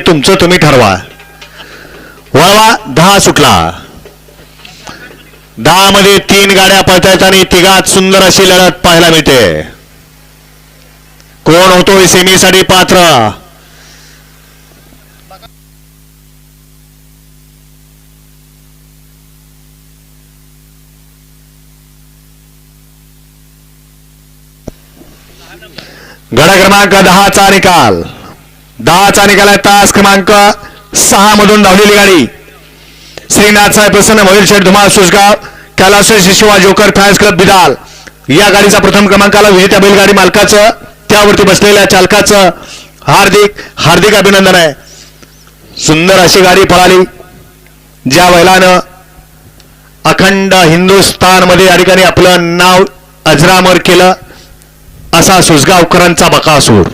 तुमचं तुम्ही ठरवा. वळवा 10 सुटला. 10 मध्ये 3 गाड्या पळतायत आणि तिघात सुंदर अशी लढत पाहायला मिळते. कोण होतोय सेमीसाठी पात्र? गड क्रमांक 10 चा निकाल. 10 चा निकाल आहे. तास क्रमांक 6 मधून धावलेली गाडी श्रीनाथ साहेब प्रसन्न मोहिल शेठ Dhumal Susgaon Kailas Shiva joker fans club Bidal या गाडीचा प्रथम क्रमांकाला विजेत्या बैलगाडी मालकाचं त्यावरती बसलेल्या चालकाचं हार्दिक हार्दिक अभिनंदन आहे. सुंदर अशी गाडी पळाली ज्या बैलानं अखंड हिंदुस्थान मध्ये या ठिकाणी आपलं नाव अजरामर केलं असा सुसगावकरांचा बकासूर.